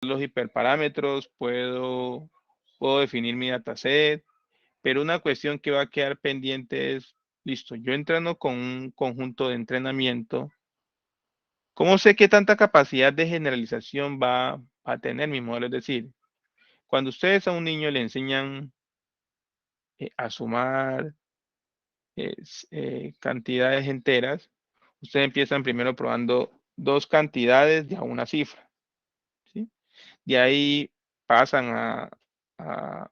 los hiperparámetros, puedo definir mi dataset, pero una cuestión que va a quedar pendiente es, listo, yo entreno con un conjunto de entrenamiento. ¿Cómo sé qué tanta capacidad de generalización va a tener mi modelo? Es decir, cuando ustedes a un niño le enseñan a sumar cantidades enteras, ustedes empiezan primero probando dos cantidades de a una cifra, ¿sí? De ahí pasan a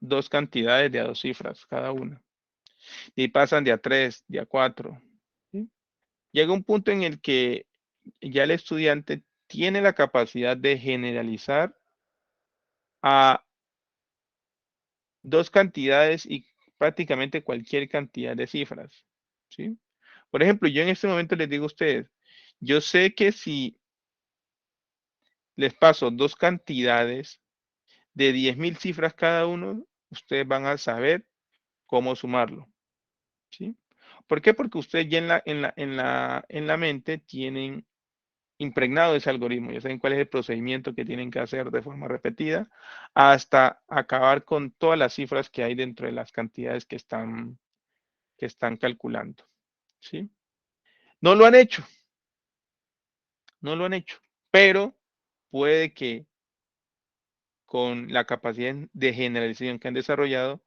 dos cantidades de a dos cifras cada una. Y pasan de a tres, de a cuatro, ¿sí? Llega un punto en el que ya el estudiante tiene la capacidad de generalizar a dos cantidades y prácticamente cualquier cantidad de cifras, ¿sí? Por ejemplo, yo en este momento les digo a ustedes, yo sé que si les paso dos cantidades de 10.000 cifras cada uno, ustedes van a saber cómo sumarlo, ¿sí? ¿Por qué? Porque ustedes ya en la mente tienen impregnado ese algoritmo, ya saben cuál es el procedimiento que tienen que hacer de forma repetida hasta acabar con todas las cifras que hay dentro de las cantidades que están calculando, ¿sí? No lo han hecho, no lo han hecho, pero puede que con la capacidad de generalización que han desarrollado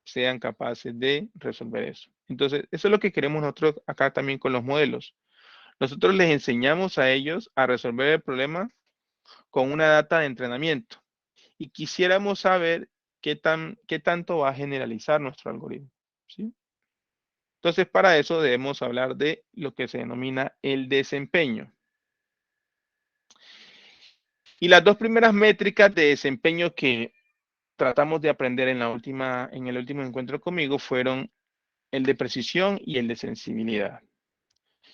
sean capaces de resolver eso. Entonces, eso es lo que queremos nosotros acá también con los modelos. Nosotros les enseñamos a ellos a resolver el problema con una data de entrenamiento y quisiéramos saber qué tanto va a generalizar nuestro algoritmo, ¿sí? Entonces, para eso debemos hablar de lo que se denomina el desempeño. Y las dos primeras métricas de desempeño que tratamos de aprender en el último encuentro conmigo fueron el de precisión y el de sensibilidad.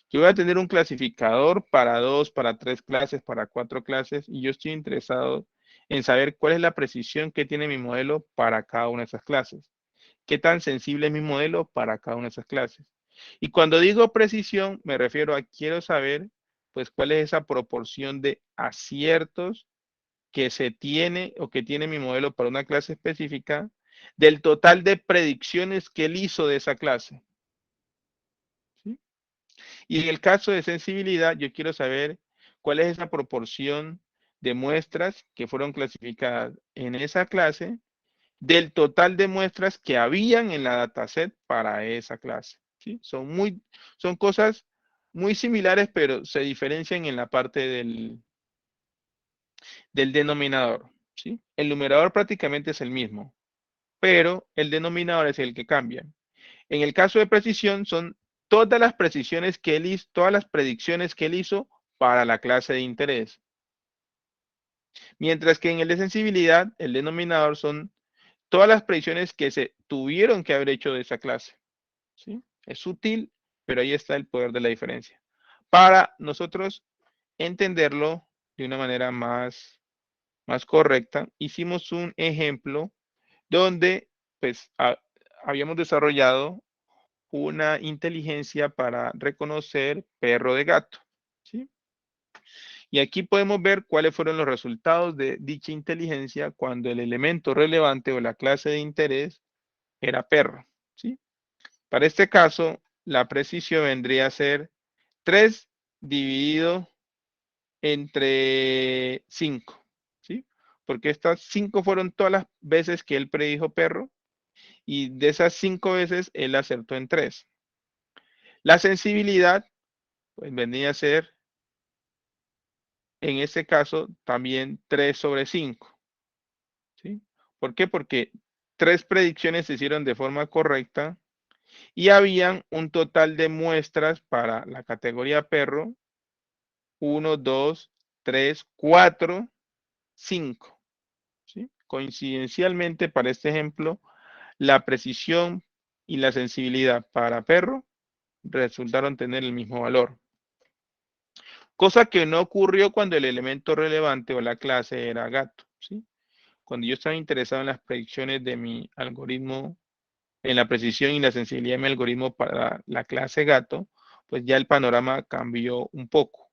Yo voy a tener un clasificador para 2, para 3 clases, para 4 clases, y yo estoy interesado en saber cuál es la precisión que tiene mi modelo para cada una de esas clases. Qué tan sensible es mi modelo para cada una de esas clases. Y cuando digo precisión, me refiero a quiero saber, pues, cuál es esa proporción de aciertos que se tiene o que tiene mi modelo para una clase específica del total de predicciones que él hizo de esa clase, ¿sí? Y en el caso de sensibilidad, yo quiero saber cuál es esa proporción de muestras que fueron clasificadas en esa clase del total de muestras que habían en la dataset para esa clase, ¿sí? Son cosas muy similares, pero se diferencian en la parte del denominador, ¿sí? El numerador prácticamente es el mismo, pero el denominador es el que cambia. En el caso de precisión, son todas las precisiones que él hizo, todas las predicciones que él hizo para la clase de interés. Mientras que en el de sensibilidad, el denominador son todas las predicciones que se tuvieron que haber hecho de esa clase, ¿sí? Es sutil, pero ahí está el poder de la diferencia. Para nosotros entenderlo de una manera más correcta, hicimos un ejemplo donde pues habíamos desarrollado una inteligencia para reconocer perro de gato, ¿sí? Y aquí podemos ver cuáles fueron los resultados de dicha inteligencia cuando el elemento relevante o la clase de interés era perro, ¿sí? Para este caso, la precisión vendría a ser 3 dividido entre 5, ¿sí? Porque estas 5 fueron todas las veces que él predijo perro y de esas 5 veces él acertó en 3. La sensibilidad, pues vendría a ser, en este caso, también 3 sobre 5, ¿sí? ¿Por qué? Porque 3 predicciones se hicieron de forma correcta y habían un total de muestras para la categoría perro, 1, 2, 3, 4, 5, ¿sí? Coincidencialmente, para este ejemplo, la precisión y la sensibilidad para perro resultaron tener el mismo valor. Cosa que no ocurrió cuando el elemento relevante o la clase era gato, ¿sí? Cuando yo estaba interesado en las predicciones de mi algoritmo, en la precisión y la sensibilidad de mi algoritmo para la clase gato, pues ya el panorama cambió un poco.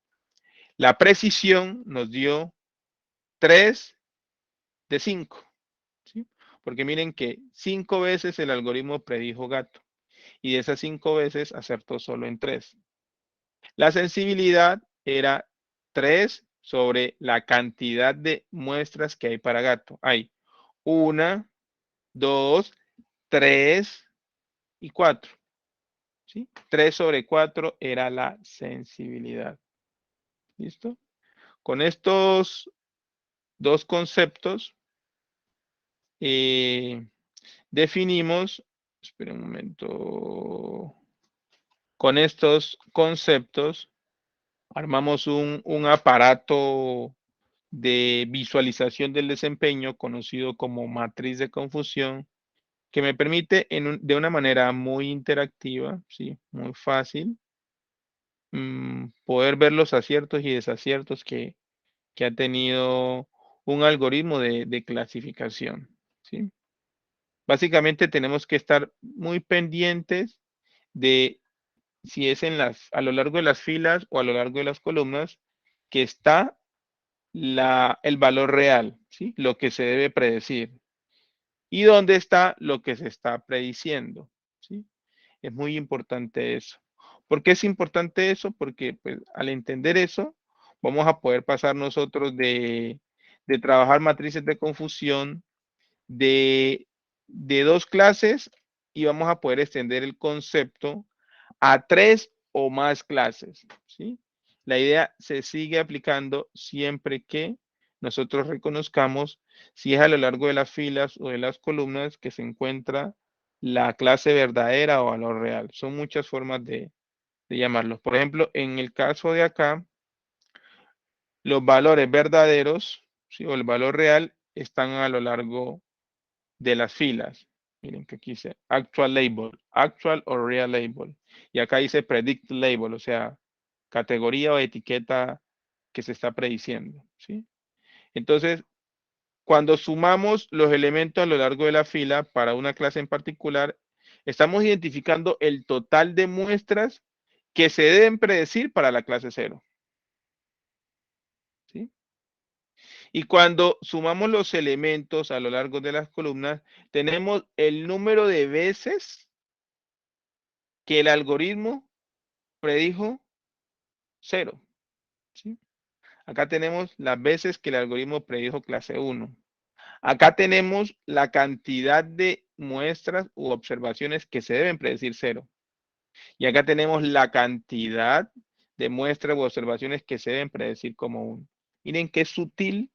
La precisión nos dio 3 de 5. ¿Sí? Porque miren que 5 veces el algoritmo predijo gato y de esas 5 veces acertó solo en 3. La sensibilidad era 3 sobre la cantidad de muestras que hay para gato. Hay 1, 2, 3 y 4. ¿Sí? 3 sobre 4 era la sensibilidad. ¿Listo? Con estos dos conceptos definimos, espera un momento, con estos conceptos armamos un aparato de visualización del desempeño conocido como matriz de confusión que me permite de una manera muy interactiva, ¿sí? Muy fácil, poder ver los aciertos y desaciertos que ha tenido un algoritmo de clasificación, ¿sí? Básicamente tenemos que estar muy pendientes de si es a lo largo de las filas o a lo largo de las columnas que está el valor real, ¿sí? Lo que se debe predecir. ¿Y dónde está lo que se está prediciendo? ¿Sí? Es muy importante eso. ¿Por qué es importante eso? Porque pues, al entender eso, vamos a poder pasar nosotros de trabajar matrices de confusión de 2 clases y vamos a poder extender el concepto a 3 o más clases, ¿sí? La idea se sigue aplicando siempre que nosotros reconozcamos si es a lo largo de las filas o de las columnas que se encuentra la clase verdadera o valor real. Son muchas formas de llamarlos. Por ejemplo, en el caso de acá, los valores verdaderos, ¿sí? O el valor real están a lo largo de las filas. Miren que aquí dice actual label, actual o real label. Y acá dice predict label, o sea, categoría o etiqueta que se está prediciendo, ¿sí? Entonces, cuando sumamos los elementos a lo largo de la fila para una clase en particular, estamos identificando el total de muestras que se deben predecir para la clase 0, ¿sí? Y cuando sumamos los elementos a lo largo de las columnas, tenemos el número de veces que el algoritmo predijo 0, ¿sí? Acá tenemos las veces que el algoritmo predijo clase 1. Acá tenemos la cantidad de muestras u observaciones que se deben predecir 0. Y acá tenemos la cantidad de muestras u observaciones que se deben predecir como 1. Miren qué sutil,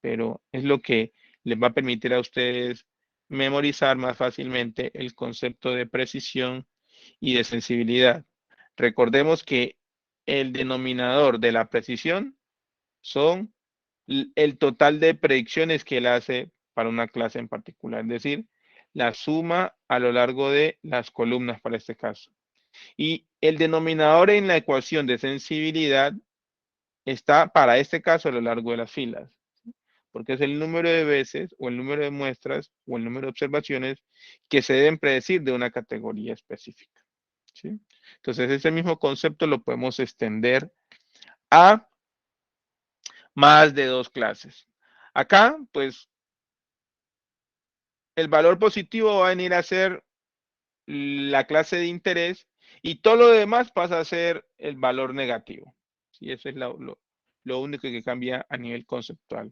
pero es lo que les va a permitir a ustedes memorizar más fácilmente el concepto de precisión y de sensibilidad. Recordemos que el denominador de la precisión son el total de predicciones que él hace para una clase en particular, es decir, la suma a lo largo de las columnas para este caso. Y el denominador en la ecuación de sensibilidad está para este caso a lo largo de las filas, porque es el número de veces o el número de muestras o el número de observaciones que se deben predecir de una categoría específica, ¿sí? Entonces, ese mismo concepto lo podemos extender a más de 2 clases. Acá, pues, el valor positivo va a venir a ser la clase de interés y todo lo demás pasa a ser el valor negativo. ¿Sí? Eso es lo único que cambia a nivel conceptual.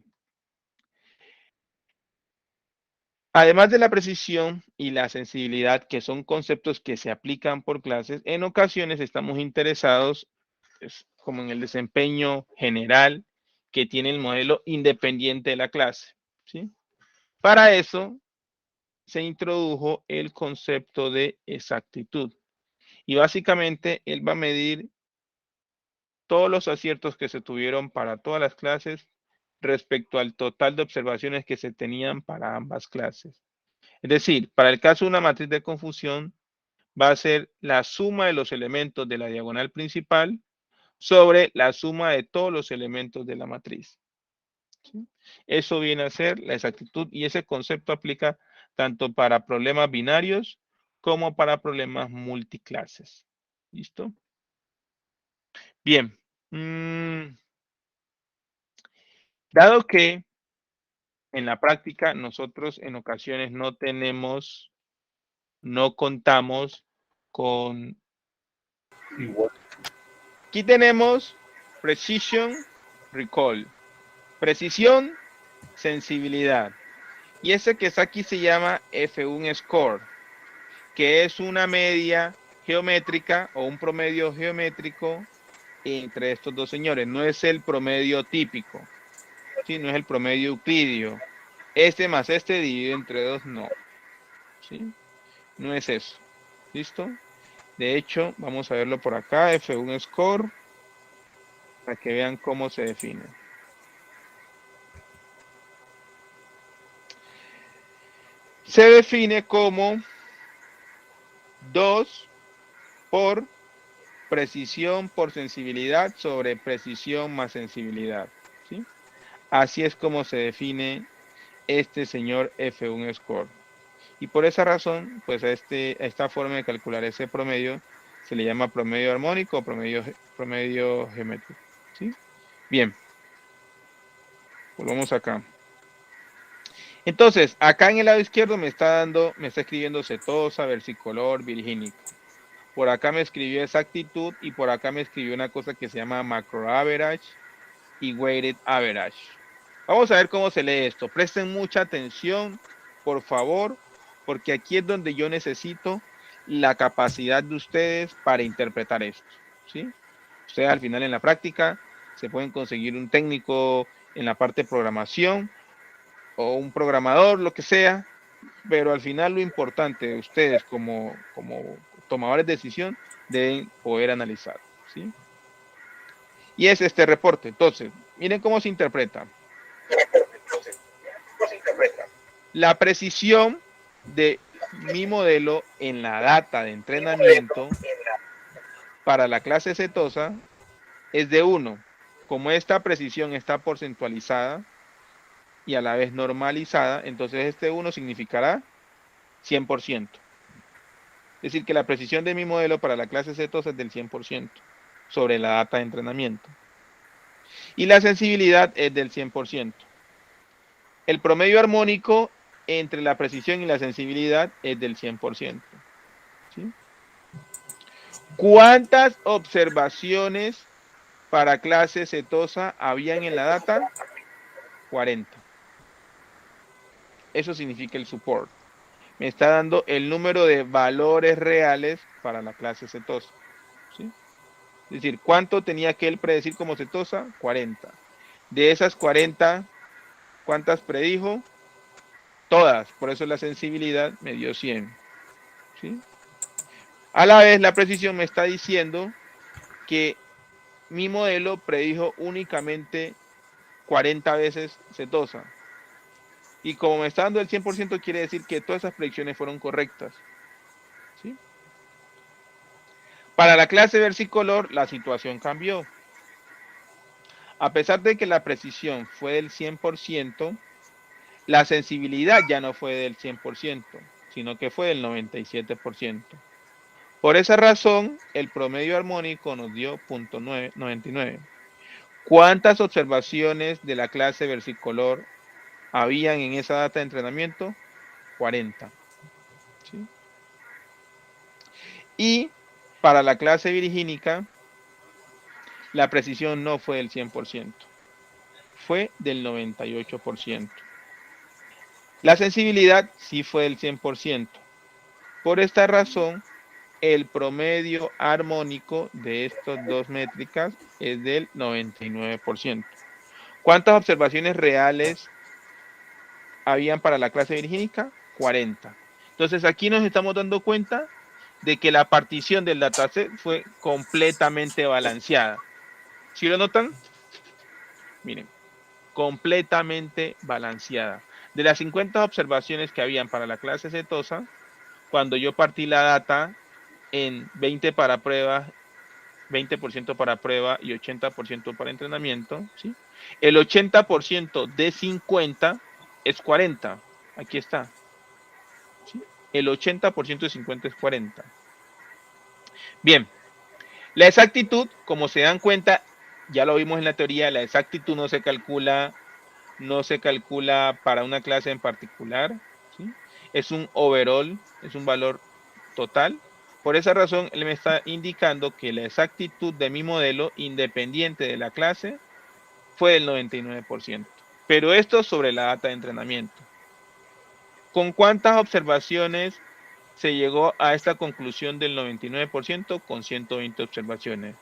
Además de la precisión y la sensibilidad, que son conceptos que se aplican por clases, en ocasiones estamos interesados, pues, como en el desempeño general que tiene el modelo independiente de la clase, ¿sí? Para eso se introdujo el concepto de exactitud. Y básicamente él va a medir todos los aciertos que se tuvieron para todas las clases respecto al total de observaciones que se tenían para ambas clases. Es decir, para el caso de una matriz de confusión, va a ser la suma de los elementos de la diagonal principal sobre la suma de todos los elementos de la matriz. ¿Sí? Eso viene a ser la exactitud y ese concepto aplica tanto para problemas binarios como para problemas multiclases. ¿Listo? Bien. Dado que en la práctica nosotros en ocasiones no contamos con reward. Aquí tenemos precision, recall, precisión, sensibilidad. Y ese que está aquí se llama F1 score, que es una media geométrica o un promedio geométrico entre estos dos señores. No es el promedio típico, ¿sí? No es el promedio euclidio. Este más este dividido entre 2, no. ¿Sí? No es eso. ¿Listo? De hecho, vamos a verlo por acá, F1 score, para que vean cómo se define. Se define como 2 por precisión por sensibilidad sobre precisión más sensibilidad. ¿Sí? Así es como se define este señor F1 score. Y por esa razón, pues a esta forma de calcular ese promedio se le llama promedio armónico o promedio geométrico. ¿Sí? Bien, volvamos acá. Entonces, acá en el lado izquierdo me está escribiendo setosa, versicolor, virgínica. Por acá me escribió exactitud y por acá me escribió una cosa que se llama macro average y weighted average. Vamos a ver cómo se lee esto. Presten mucha atención, por favor, porque aquí es donde yo necesito la capacidad de ustedes para interpretar esto. ¿Sí? Ustedes al final en la práctica se pueden conseguir un técnico en la parte de programación o un programador, lo que sea, pero al final lo importante, ustedes como tomadores de decisión deben poder analizar. ¿Sí? Y es este reporte. Entonces, miren cómo se interpreta. La precisión de mi modelo en la data de entrenamiento para la clase setosa es de 1. Como esta precisión está porcentualizada y a la vez normalizada, entonces este 1 significará 100%. Es decir, que la precisión de mi modelo para la clase setosa es del 100% sobre la data de entrenamiento. Y la sensibilidad es del 100%. El promedio armónico entre la precisión y la sensibilidad es del 100%. ¿Sí? ¿Cuántas observaciones para clase setosa habían en la data? 40. Eso significa el support. Me está dando el número de valores reales para la clase setosa. ¿Sí? Es decir, ¿cuánto tenía que él predecir como setosa? 40. De esas 40, ¿cuántas predijo? Todas. Por eso la sensibilidad me dio 100. ¿Sí? A la vez, la precisión me está diciendo que mi modelo predijo únicamente 40 veces setosa. Y como me está dando el 100%, quiere decir que todas esas predicciones fueron correctas. ¿Sí? Para la clase versicolor, la situación cambió. A pesar de que la precisión fue del 100%, la sensibilidad ya no fue del 100%, sino que fue del 97%. Por esa razón, el promedio armónico nos dio 0.99. ¿Cuántas observaciones de la clase versicolor habían en esa data de entrenamiento? 40. ¿Sí? Y para la clase virgínica, la precisión no fue del 100%, fue del 98%. La sensibilidad sí fue del 100%. Por esta razón, el promedio armónico de estas dos métricas es del 99%. ¿Cuántas observaciones reales habían para la clase virgínica? 40. Entonces aquí nos estamos dando cuenta de que la partición del dataset fue completamente balanceada. ¿Sí lo notan? Miren, completamente balanceada. De las 50 observaciones que habían para la clase setosa, cuando yo partí la data en 20 para pruebas, 20% para prueba y 80% para entrenamiento, ¿sí? El 80% de 50 es 40. Aquí está. ¿Sí? El 80% de 50 es 40. Bien, la exactitud, como se dan cuenta, ya lo vimos en la teoría, la exactitud no se calcula no se calcula para una clase en particular, ¿sí? Es un overall, es un valor total. Por esa razón, él me está indicando que la exactitud de mi modelo, independiente de la clase, fue del 99%. Pero esto sobre la data de entrenamiento. ¿Con cuántas observaciones se llegó a esta conclusión del 99%? Con 120 observaciones.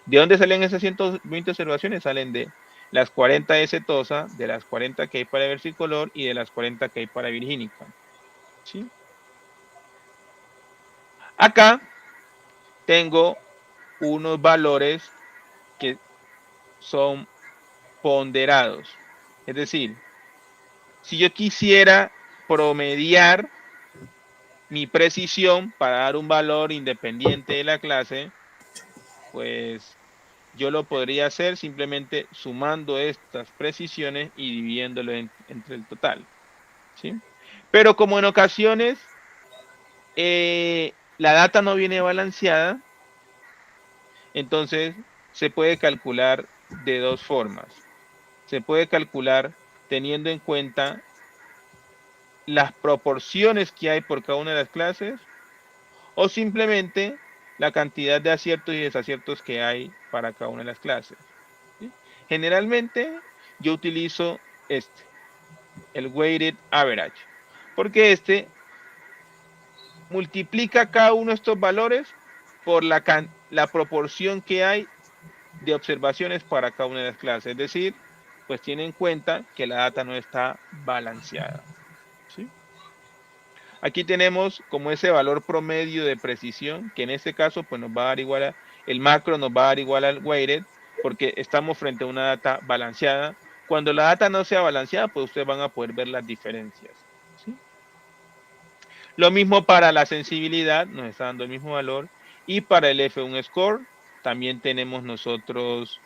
¿De dónde salen esas 120 observaciones? Salen de las 40 de setosa, de las 40 que hay para versicolor y de las 40 que hay para virgínica. ¿Sí? Acá tengo unos valores que son ponderados. Es decir, si yo quisiera promediar mi precisión para dar un valor independiente de la clase, pues yo lo podría hacer simplemente sumando estas precisiones y dividiéndolo entre el total. ¿Sí? Pero como en ocasiones la data no viene balanceada, entonces se puede calcular de dos formas. Se puede calcular teniendo en cuenta las proporciones que hay por cada una de las clases o simplemente la cantidad de aciertos y desaciertos que hay para cada una de las clases. ¿Sí? Generalmente yo utilizo el weighted average, porque multiplica cada uno de estos valores por la proporción que hay de observaciones para cada una de las clases. Es decir, pues tiene en cuenta que la data no está balanceada. ¿Sí? Aquí tenemos como ese valor promedio de precisión, que en este caso pues nos va a dar igual el macro nos va a dar igual al weighted, porque estamos frente a una data balanceada. Cuando la data no sea balanceada, pues ustedes van a poder ver las diferencias. ¿Sí? Lo mismo para la sensibilidad, nos está dando el mismo valor. Y para el F1 score, también tenemos nosotros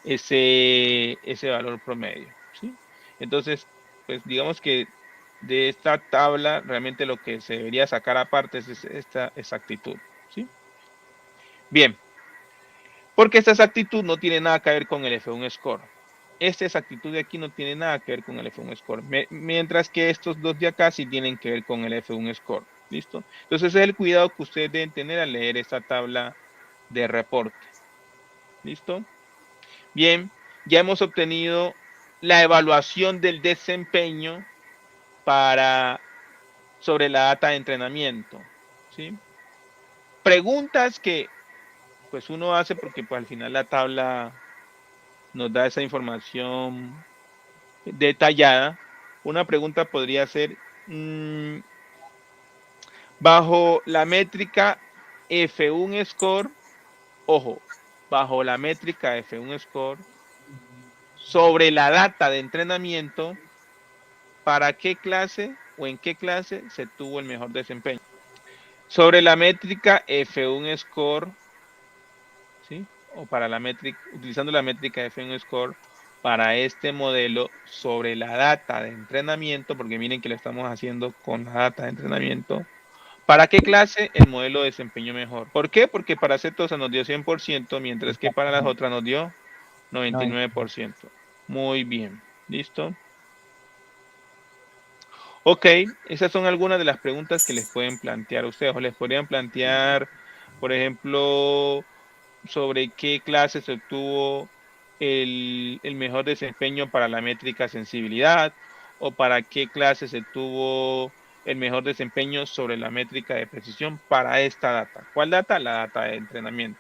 ese valor promedio. ¿Sí? Entonces, pues digamos que de esta tabla realmente lo que se debería sacar aparte es esta exactitud. ¿Sí? Bien, porque esta exactitud no tiene nada que ver con el F1 score. Esta exactitud de aquí no tiene nada que ver con el F1 score, mientras que estos dos de acá sí tienen que ver con el F1 score. ¿Listo? Entonces ese es el cuidado que ustedes deben tener al leer esta tabla de reporte. ¿Listo? Bien, ya hemos obtenido la evaluación del desempeño sobre la data de entrenamiento. ¿Sí? Preguntas que pues uno hace porque pues al final la tabla nos da esa información detallada. Una pregunta podría ser, bajo la métrica F1 score, ojo, bajo la métrica F1 score, sobre la data de entrenamiento, ¿para qué clase o en qué clase se tuvo el mejor desempeño? Sobre la métrica F1 score, ¿sí? O para la métrica, utilizando la métrica F1 score para este modelo sobre la data de entrenamiento, porque miren que lo estamos haciendo con la data de entrenamiento. ¿Para qué clase el modelo desempeñó mejor? ¿Por qué? Porque para Cetosa nos dio 100%, mientras que para las Exactamente. otras nos dio 90. 99%. Muy bien, ¿listo? Ok, esas son algunas de las preguntas que les pueden plantear a ustedes, o les podrían plantear, por ejemplo, sobre qué clase se obtuvo el mejor desempeño para la métrica sensibilidad, o para qué clase se tuvo el mejor desempeño sobre la métrica de precisión para esta data. ¿Cuál data? La data de entrenamiento.